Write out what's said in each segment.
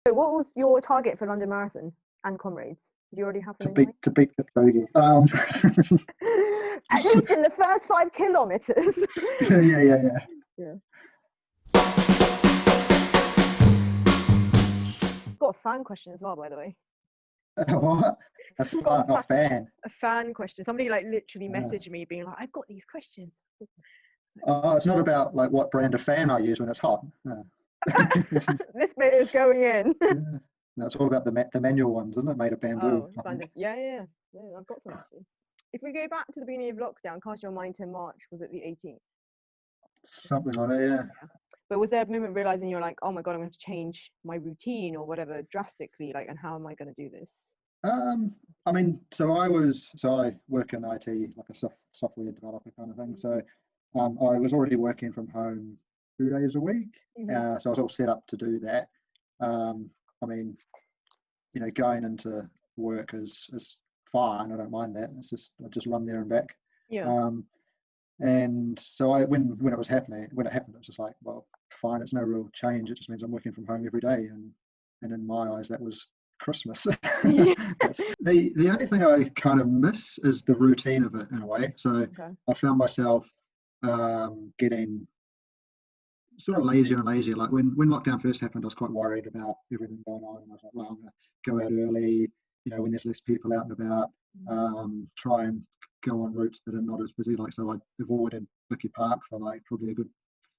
So what was your target for London Marathon and Comrades? Did you already have to them in mind? beat Kipchoge. At least in the first 5 kilometers. yeah. Got a fan question as well, by the way. What? A fan? A fan question. Somebody like literally messaged me being like, I've got these questions. It's not about like what brand of fan I use when it's hot. This bit is going in. No, it's all about the manual ones, isn't it? Made of bamboo. Yeah, I've got some actually. If we go back to the beginning of lockdown, cast your mind to March, was it the 18th? Something like that, yeah. But was there a moment realizing you're like, oh my God, I'm going to change my routine or whatever drastically, like, and how am I going to do this? I mean, so I work in IT, like a software developer kind of thing. So I was already working from home 2 days a week. So I was all set up to do that. I mean, you know, going into work is fine. I don't mind that. It's just I just run there and back. Yeah. And so when it happened, it was just like, well, fine. It's no real change. It just means I'm working from home every day. And in my eyes, that was Christmas. Yeah. The only thing I kind of miss is the routine of it in a way. So I found myself getting sort of lazier and lazier. Like when lockdown first happened, I was quite worried about everything going on. And I was like, well, I'm going to go out early, you know, when there's less people out and about, try and go on routes that are not as busy. Like, so I avoided Victoria Park for like probably a good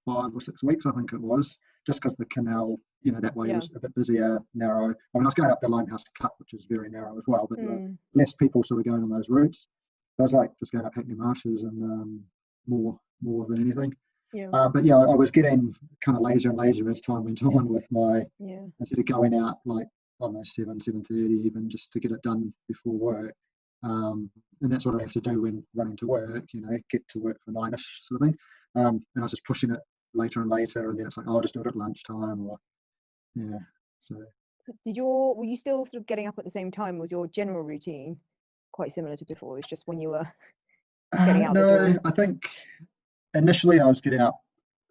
5 or 6 weeks, I think it was, just because the canal, you know, that way was a bit busier, narrow. I mean, I was going up the Limehouse Cut, which is very narrow as well, but there were less people sort of going on those routes. So I was like just going up Hackney Marshes and more than anything. But yeah, I was getting kind of lazier and lazier as time went on with my, instead of going out like, I don't know, 7:30 even, just to get it done before work. And that's what I have to do when running to work, you know, get to work for 9ish sort of thing. And I was just pushing it later and later, and then it's like, oh, I'll just do it at lunchtime, or so. Were you still sort of getting up at the same time? Was your general routine quite similar to before? It's just when you were getting out the door? I think initially I was getting up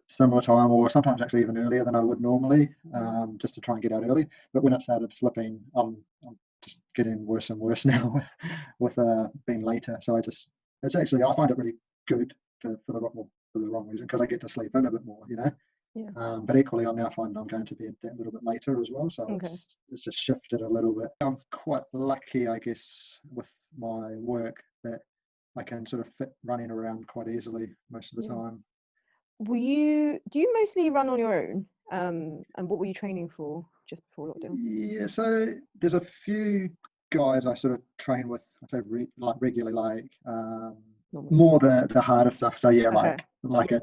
similar time, or sometimes actually even earlier than I would normally, just to try and get out early. But when it started slipping, I'm just getting worse and worse now with being later. So I find it really good for the wrong reason, because I get to sleep in a bit more, you know. But equally, I'm now finding I'm going to bed that little bit later as well. So it's just shifted a little bit. I'm quite lucky, I guess, with my work that I can sort of fit running around quite easily most of the time. Do you mostly run on your own? And what were you training for just before lockdown? Yeah, so there's a few guys I sort of train with, I say regularly, like more the harder stuff. So yeah, like a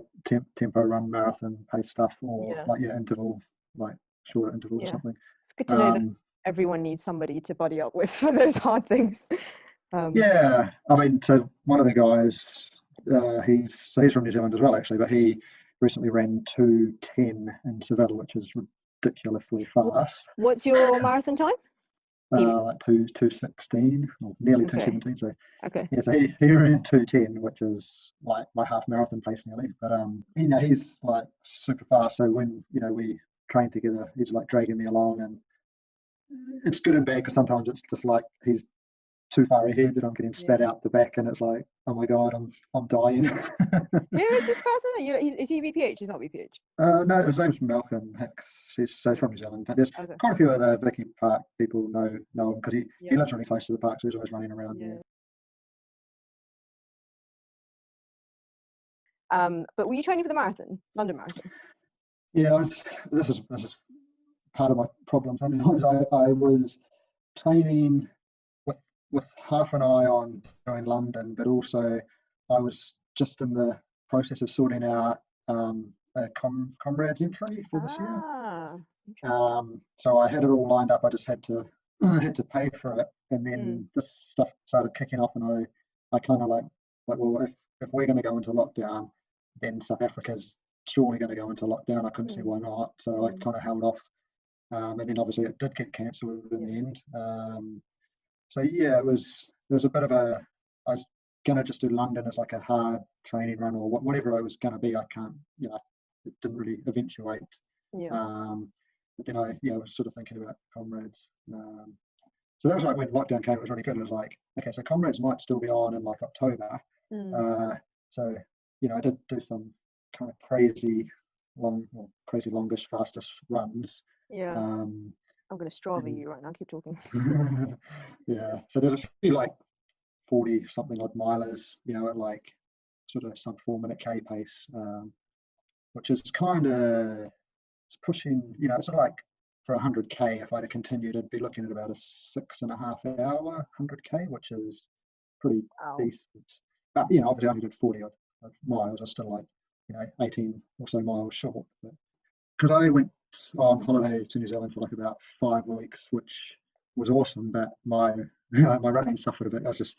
tempo run, marathon pace stuff, or interval, like shorter intervals or something. It's good to know that everyone needs somebody to buddy up with for those hard things. I mean, so one of the guys, he's from New Zealand as well, actually, but he recently ran 2:10 in Seville, which is ridiculously fast. What's your marathon time? Like 2:16, or nearly 2:17. So so he ran 2:10, which is like my half marathon pace nearly. But you know, he's like super fast. So when we train together, he's like dragging me along, and it's good and bad, because sometimes it's just like he's too far ahead that I'm getting spat out the back, and it's like, oh my God, I'm dying. Who is this person? Is he VPH? He's not VPH. No, his name's Malcolm Hicks. He's from New Zealand, but there's quite a few other Victoria Park people know him, because he lives really close to the park, so he's always running around there. But were you training for the marathon, London Marathon? Yeah, this is part of my problem. Sometimes I was training with half an eye on going London, but also I was just in the process of sorting out a Comrades entry for this year. So I had it all lined up. I just had to pay for it, and then this stuff started kicking off, and I kind of like, well, if we're going to go into lockdown, then South Africa's surely going to go into lockdown. I couldn't see why not, so I kind of held off, and then obviously it did get cancelled in the end. So yeah, there was a bit of I was gonna just do London as like a hard training run, or whatever I was gonna be. I can't, it didn't really eventuate. but then I was sort of thinking about comrades. So that was like when lockdown came, it was really good. It was like, okay, so comrades might still be on in like October. So, I did do some kind of crazy longish, fastest runs. Yeah. I'm going to Strava you right now. Keep talking. Yeah. So there's a few like 40 something odd milers, at like sort of sub 4 minute K pace, which is kind of, it's pushing, it's sort of like for 100K, if I'd have continued, I'd be looking at about a 6.5 hour 100K, which is pretty decent. But, obviously I only did 40 odd miles. I was still like, 18 or so miles short. Because I went on holiday to New Zealand for like about 5 weeks, which was awesome, but my my running suffered a bit. I just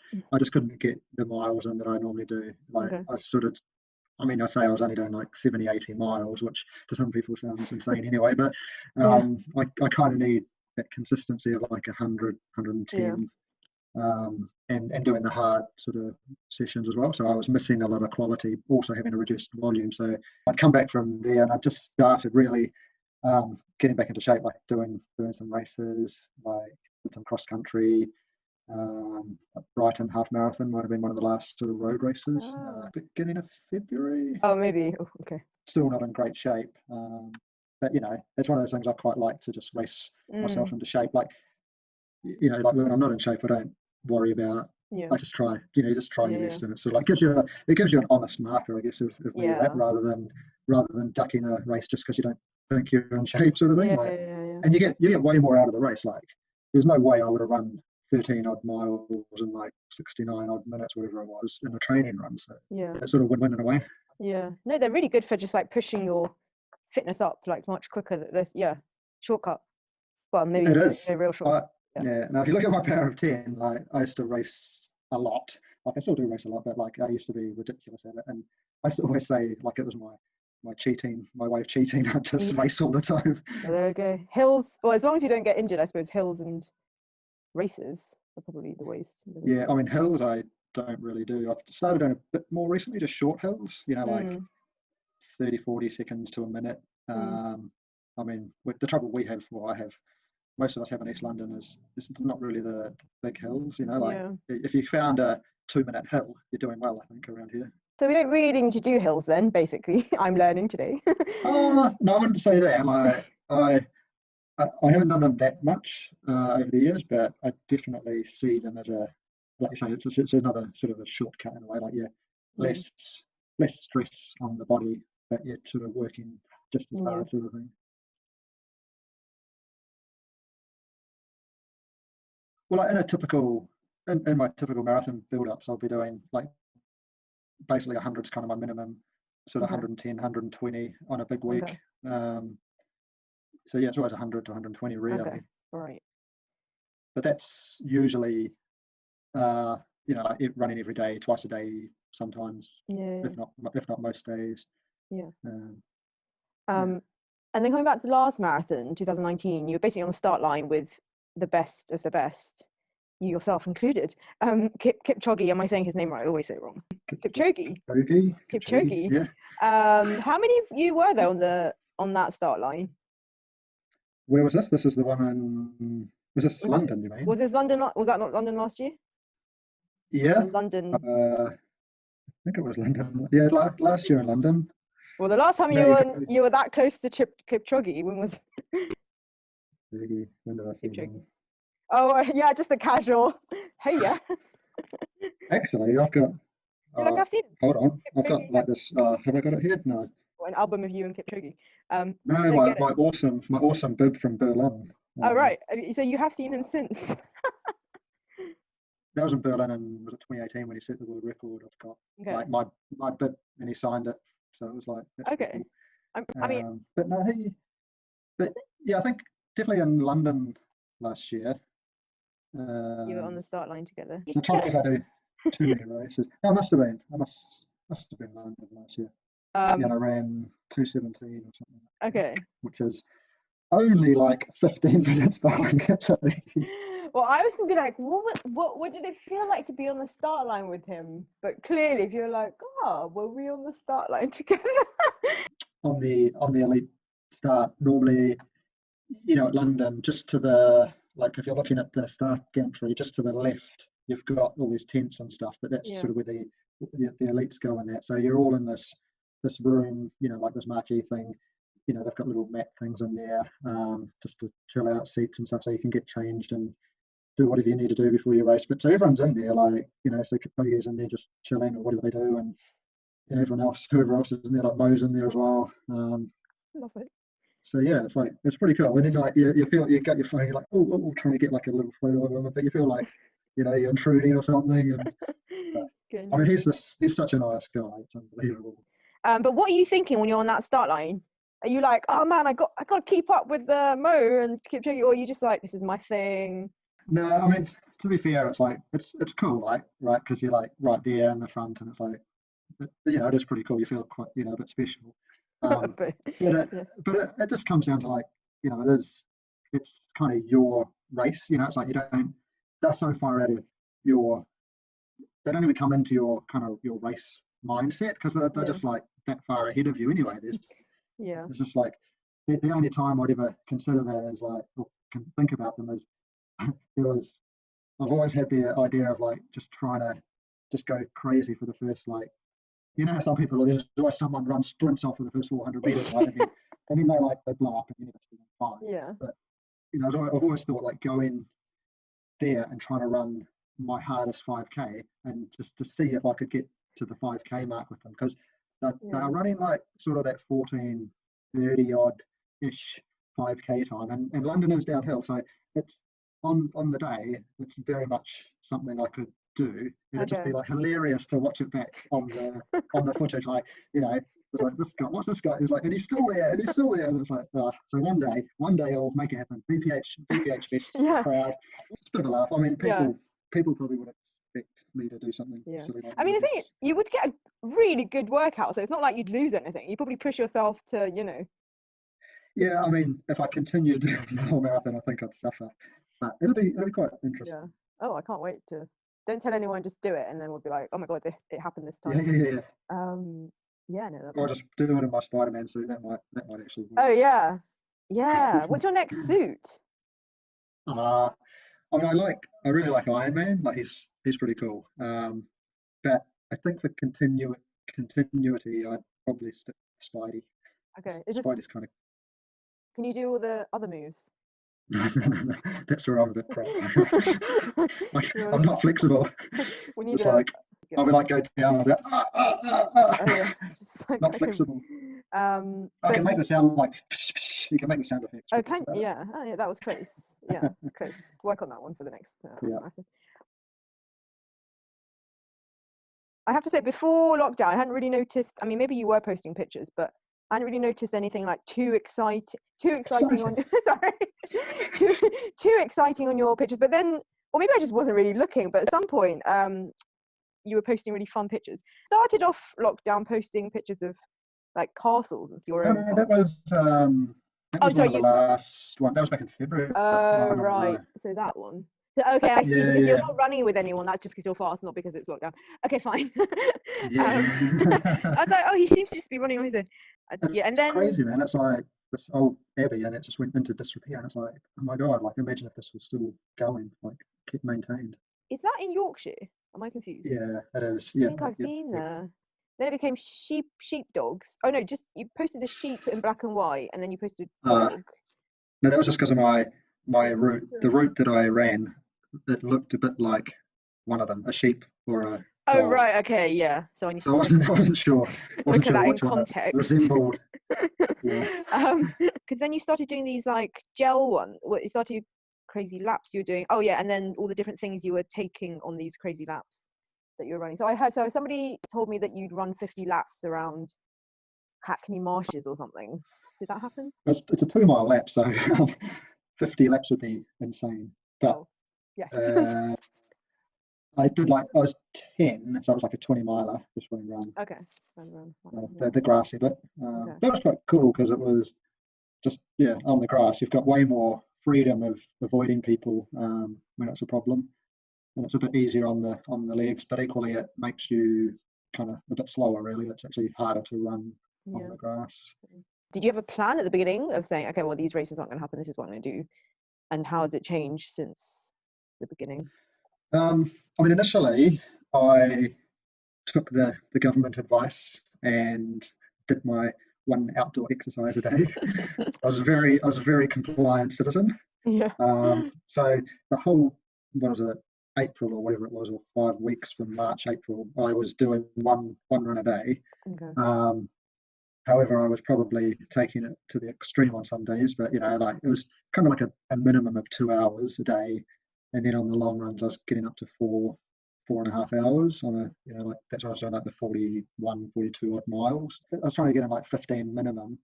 couldn't get the miles in that I normally do. Like I say I was only doing like 70, 80 miles, which to some people sounds insane anyway, but I kind of need that consistency of like 100, 110, and doing the hard sort of sessions as well. So I was missing a lot of quality, also having a reduced volume. So I'd come back from there and I just started really getting back into shape, like doing some races, like did some cross country. Brighton half marathon might have been one of the last sort of road races, beginning of February. Oh, maybe. Oh, okay. Still not in great shape, but it's one of those things I quite like to just race myself into shape. Like like when I'm not in shape, I don't worry about. I just try, your best, and it sort of like gives you an honest marker, I guess, of where you're at, rather than ducking a race just because you don't think you're in shape, sort of thing. And you get way more out of the race. Like there's no way I would have run 13 odd miles in like 69 odd minutes, whatever it was, in a training run. So it's sort of win-win in a way. Yeah, no, they're really good for just like pushing your fitness up like much quicker. Shortcut. Well, maybe it is a real shortcut. Now if you look at my power of 10, like I used to race a lot. Like I still do race a lot, but like I used to be ridiculous at it, and I used to always say like it was my way of cheating. I just race all the time. There you go. Hills, well, as long as you don't get injured, I suppose hills and races are probably the ways. Yeah, I mean hills I don't really do. I've started doing a bit more recently, just short hills, like 30, 40 seconds to a minute. I mean, the trouble I have, most of us have in East London is not really the big hills, if you found a 2-minute hill, you're doing well, I think, around here. So we don't really need to do hills then, basically. I'm learning today. No, I wouldn't say that. Like, I haven't done them that much over the years, but I definitely see them as like you say, it's another sort of a shortcut in a way. Like less stress on the body, but yet sort of working just as hard, sort of thing. Well, like in my typical marathon build-ups, I'll be doing like basically 100 is kind of my minimum, sort of 110, 120 on a big week. So yeah, it's always 100 to 120 really. Okay. Right. But that's usually, like running every day, twice a day, sometimes, if not most days. Yeah. And then coming back to the last marathon, 2019, you were basically on the start line with the best of the best, you yourself included. Kipchoge, am I saying his name right? I always say it wrong. Kipchoge. Yeah. How many of you were there on that start line? Where was this? This is the one in. Was this London? You mean? Was this London? Was that not London last year? Yeah. London. I think it was London. Yeah, last year in London. Well, the last time you were that close to Kipchoge, when was? When did I see him? Oh yeah, just a casual. Hey, yeah. Actually, I've got. I've seen. Hold on, I've got like this. Have I got it here? No. An album of you and Kipchoge. No, my awesome bib from Berlin. Oh right, so you have seen him since. That was in Berlin, and was it 2018 when he set the world record? I've got like my bib, and he signed it, so it was like. Okay. Cool. But no, I think definitely in London last year. You were on the start line together. The trouble is I do too many races. No, I must have been London last year. I ran 2:17 or something. Okay. Which is only like 15 minutes behind Kipchoge. Well, I was thinking like, what did it feel like to be on the start line with him? But clearly, if you're like, were we on the start line together? on the elite start, normally you know, at London, just to the, like if you're looking at the staff gantry, just to the left, you've got all these tents and stuff, but that's sort of where the elites go in that. So you're all in this room, you know, like this marquee thing. You know, they've got little mat things in there, just to chill out, seats and stuff, so you can get changed and do whatever you need to do before you race. But so everyone's in there, like, you know, so Kipchoge's in there just chilling or whatever they do, and you know, everyone else, whoever else is in there, like Mo's in there as well. Love it. So yeah, it's like, it's pretty cool. And then like you feel, you got your phone, you're like, oh, trying to get like a little photo of him, but you feel like, you know, you're intruding or something. And I mean, he's such a nice guy. It's unbelievable. But what are you thinking when you're on that start line? Are you like, oh man, I got to keep up with Mo and Kipchoge, or are you just like, this is my thing? No, I mean, to be fair, it's like it's cool, like, right, because you're like right there in the front, and it's like, you know, it is pretty cool. You feel quite, you know, a bit special. But it just comes down to like, you know, it's kind of your race. You know, it's like they're so far out of they don't even come into your kind of your race mindset, because they're just like that far ahead of you anyway. There's just like the only time I'd ever consider that is like, or can think about them is I've always had the idea of like just trying to just go crazy for the first, like, you know, some people, there's always someone sprints off for the first 400 meters, right? And then they blow up and you never see them fine. Yeah. But you know, I've always thought like going there and trying to run my hardest 5K and just to see if I could get to the 5K mark with them, because they're running like sort of that 14:30 odd ish 5K time, and London is downhill, so it's on the day, it's very much something I could do. It'd just be like hilarious to watch it back on the footage, like, you know, it's like, this guy, what's this guy? He's like, and he's still there, and it's like, so one day I'll make it happen. VPH Fest crowd. It's a bit of a laugh. I mean, people probably would expect me to do something silly like that. I mean, the thing is, you would get a really good workout, so it's not like you'd lose anything. You probably push yourself to, you know. Yeah, I mean, if I continued the whole marathon, I think I'd suffer. But it'll be quite interesting. Yeah. Oh, I can't wait to. Don't tell anyone, just do it, and then we'll be like, oh my god, it happened this time. Yeah. Yeah, no. I'll just do it in my Spider-Man suit. That might actually work. Oh yeah. What's your next suit? I mean, I really like Iron Man. Like he's pretty cool. But I think for continuity, I'd probably stick with Spidey. Okay. Spidey's kind of. Can you do all the other moves? That's where I'm a bit crap. I'm not flexible. It's like I would like go down a bit. Not flexible. I can make the sound like. You can make the sound effects. Oh, yeah. Oh, yeah, that was close. Yeah, close. Work on that one for the next. I have to say, before lockdown, I hadn't really noticed. I mean, maybe you were posting pictures, but I hadn't really noticed anything like too exciting on. Sorry, too exciting on your pictures. But then, or maybe I just wasn't really looking. But at some point, you were posting really fun pictures. Started off lockdown posting pictures of like castles and stuff. No, that was one of the last one. That was back in February. Oh, right. So that one. Okay, I see. Because you're not running with anyone. That's just because you're fast, not because it's lockdown. Okay, fine. I was like, oh, he seems to just be running on his own. And then crazy, man. It's like this old abbey, and it just went into disrepair. And it's like, oh my god! Like, imagine if this was still going, like, kept maintained. Is that in Yorkshire? Am I confused? Yeah, it is. Yeah, I think I've been there. Then it became sheepdogs. Oh no, just you posted a sheep in black and white, and then you posted a dog. No, that was just because of my route. The route that I ran, it looked a bit like one of them, a sheep or a. Oh right, okay, yeah. So I wasn't sure. Look at that in context. Resembled. Yeah. Because then you started doing these like gel ones. You started crazy laps you were doing. Oh yeah, and then all the different things you were taking on these crazy laps that you were running. So somebody told me that you'd run 50 laps around Hackney Marshes or something. Did that happen? It's a 2-mile lap, so 50 laps would be insane. But yes. I was 10, so it was like a 20-miler, just running around. Okay. The grassy bit. That was quite cool because it was just on the grass. You've got way more freedom of avoiding people when it's a problem, and it's a bit easier on the legs. But equally, it makes you kind of a bit slower. Really, it's actually harder to run on the grass. Did you have a plan at the beginning of saying, okay, well, these races aren't going to happen, this is what I'm going to do? And how has it changed since the beginning? I mean, initially, I took the government advice and did my one outdoor exercise a day. I was a very compliant citizen. Yeah. So the whole, what was it, April or whatever it was, or 5 weeks from March, April, I was doing one run a day. Okay. However, I was probably taking it to the extreme on some days, but like it was kind of like a minimum of 2 hours a day, and then on the long runs, I was getting up to 4.5 hours on like that's what I was doing, like the 41, 42 odd miles. I was trying to get in like 15 minimum.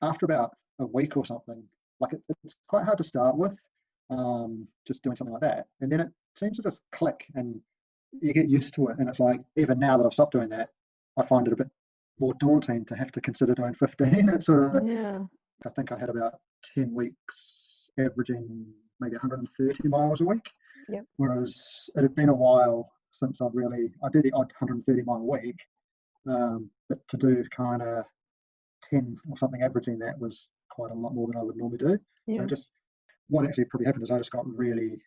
After about a week or something, like it's quite hard to start with, just doing something like that, and then it seems to just click, and you get used to it, and it's like even now that I've stopped doing that, I find it a bit more daunting to have to consider doing 15. It's sort of, Yeah. I think I had about 10 weeks averaging maybe 130 miles a week. Yep. Whereas it had been a while since I do the odd 130-mile week, but to do kind of 10 or something averaging that was quite a lot more than I would normally do. Yeah. So just what actually probably happened is I just got really,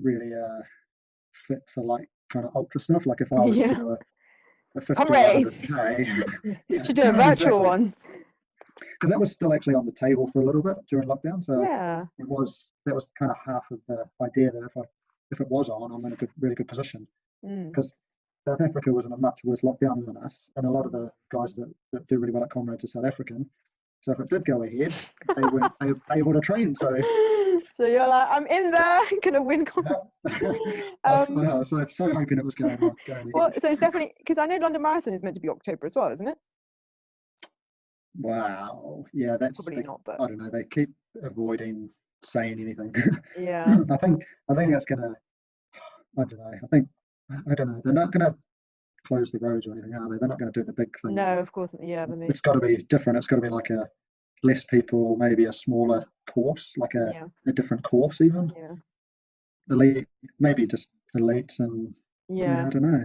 really fit for like kind of ultra stuff. Like if I was to do a 50 or 100K. Yeah. Should do a virtual one. Because that was still actually on the table for a little bit during lockdown. So that was kind of half of the idea that if it was on, I'm in a really good position. Because South Africa was in a much worse lockdown than us, and a lot of the guys that do really well at Comrades are South African. So if it did go ahead, they weren't able to train. So you're like, I'm in there, gonna win. So hoping it was going ahead. Well, so it's definitely, because I know London Marathon is meant to be October as well, isn't it? Wow. Yeah, Probably not, but I don't know. They keep avoiding saying anything. Yeah. I think that's gonna. I don't know. I don't know. They're not gonna close the roads or anything, are they? They're not going to do the big thing. No, of course. Yeah, but it's got to be different. It's got to be like a less people, maybe a smaller course, like a different course even. Yeah. Elite, maybe just elites, and yeah I don't know.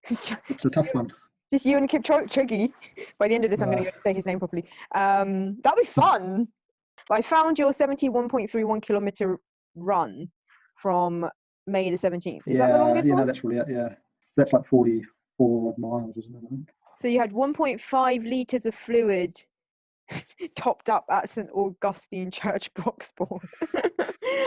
It's a tough one. Just you and Kipchoge. By the end of this, I'm going to say his name properly. That'd be fun. I found your 71.31 kilometer run from May the 17th. Is that the longest one? Yeah, that's really it. Yeah, that's like 44 miles, isn't it? I think. So you had 1.5 litres of fluid topped up at St Augustine Church Broxbourne.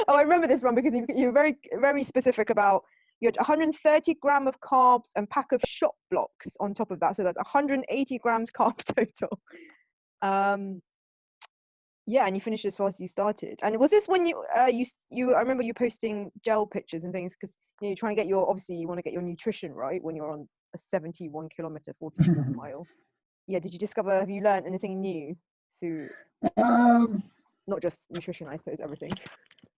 Oh, I remember this one because you were very, very specific about you had 130 grams of carbs and pack of shot blocks on top of that. So that's 180 grams carb total. Yeah, and you finished as fast as you started. And was this when you I remember you posting gel pictures and things because you're trying to get obviously you want to get your nutrition right when you're on a 71 kilometer 40 mile. Yeah, have you learned anything new through not just nutrition, I suppose, everything?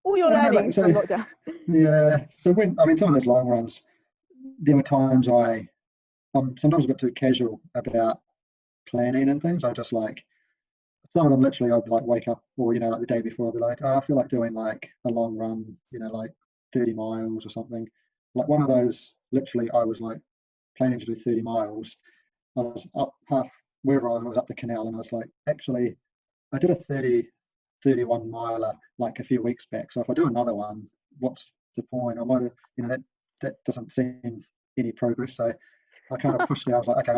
All your learnings from lockdown. Yeah. So some of those long runs, there were times I'm sometimes a bit too casual about planning and things. I just like some of them literally I'd like wake up or like the day before I'd be like, oh, I feel like doing like a long run, like 30 miles or something. Like one of those, literally I was like planning to do 30 miles. I was up wherever I was up the canal, and I was like, actually I did a 31 miler like a few weeks back. So if I do another one, what's the point? I might have, that doesn't seem any progress. So I kind of pushed it. I was like, okay,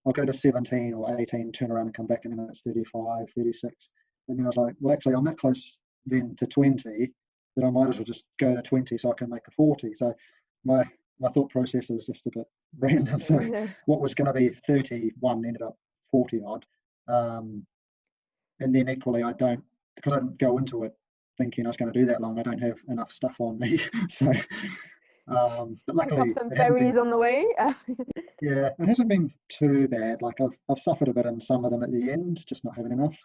I'll go to 17 or 18, turn around and come back, and then it's 35, 36. And then I was like, well, actually, I'm that close then to 20 that I might as well just go to 20 so I can make a 40. So my thought process is just a bit random. So what was going to be 31 ended up 40 odd. And then equally, because I didn't go into it thinking I was going to do that long, I don't have enough stuff on me. So, but luckily, some berries on the way. Yeah, it hasn't been too bad. Like I've suffered a bit in some of them at the end, just not having enough.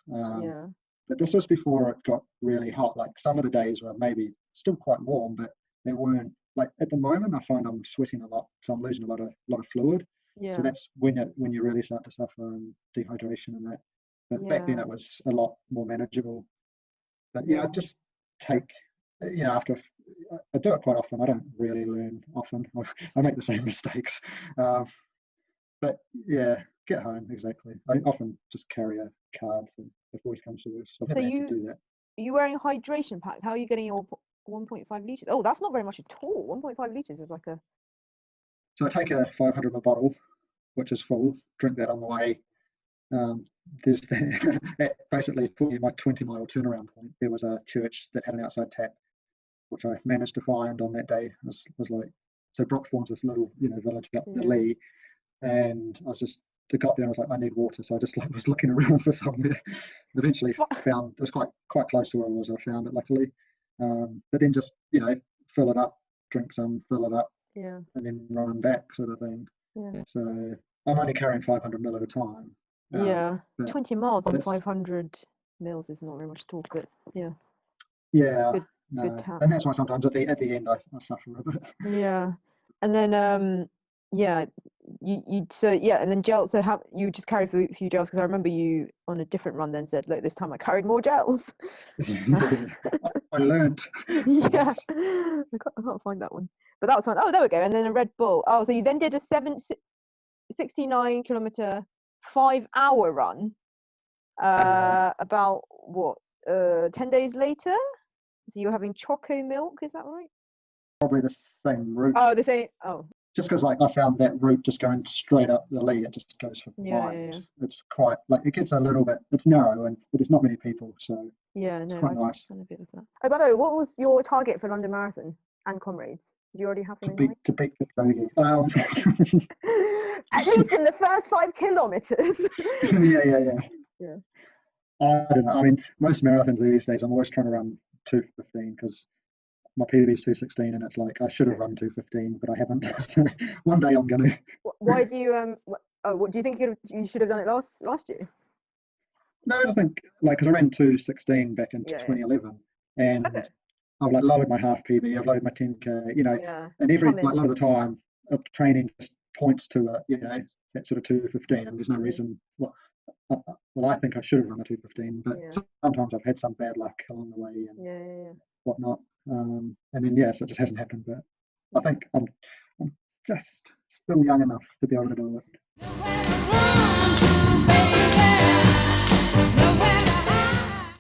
But this was before it got really hot. Like some of the days were maybe still quite warm, but they weren't. Like at the moment, I find I'm sweating a lot, so I'm losing a lot of fluid. Yeah. So that's when you really start to suffer and dehydration and that. But back then it was a lot more manageable. But I just take, after I do it quite often. I don't really learn often. I make the same mistakes. But yeah, get home, exactly. I often just carry a card if always comes to worse. I've never had to do that. Are you wearing a hydration pack? How are you getting your 1.5 litres? Oh, that's not very much at all. 1.5 litres is like a... So I take a 500 ml bottle, which is full, drink that on the way. There's basically my 20-mile turnaround point. There was a church that had an outside tap, which I managed to find on that day. It was like, so Broxbourne's this little, village up the Lee, and I got there and I was like, I need water. So I just was looking around for somewhere. Eventually found, it was quite close to where I was. I found it luckily. But then just, fill it up, drink some, fill it up, and then run back sort of thing. Yeah. So I'm only carrying 500 ml at a time. 20 miles on 500 mils is not very much talk, but yeah. Good and that's why sometimes at the end I suffer a bit. Yeah, and then and then gel. So how you just carried a few gels? Because I remember you on a different run then said, look, this time I carried more gels. I learned. Yeah, I can't find that one, but that was fun. Oh, there we go. And then a Red Bull. Oh, so you then did a 69 kilometer 5-hour run. About what? 10 days later. So you're having choco milk, is that right? Probably the same route. Oh, the same. Oh. Just because I found that route just going straight up the Lee, it just goes for miles. Yeah. It's quite it gets a little bit. It's narrow but there's not many people, so it's quite nice. Done a bit of that. Oh, by the way, what was your target for London Marathon and Comrades? Did you already have them to beat Kipchoge? At least in the first 5 kilometers. Yeah. I don't know. I mean, most marathons these days, I'm always trying to run 2:15 because my PB is 2:16, and it's like I should have run 2:15, but I haven't. So one day I'm gonna. Why do you what do you think you should have done it last year? No, I just think because I ran 2:16 back in 2011, and I've lowered my half PB, I've lowered my 10K, and every a lot of the time of training just points to that sort of 2:15, and there's no reason. Well, I think I should have run a 2:15, but sometimes I've had some bad luck along the way and whatnot, and then so it just hasn't happened. But I think I'm just still young enough to be able to do it.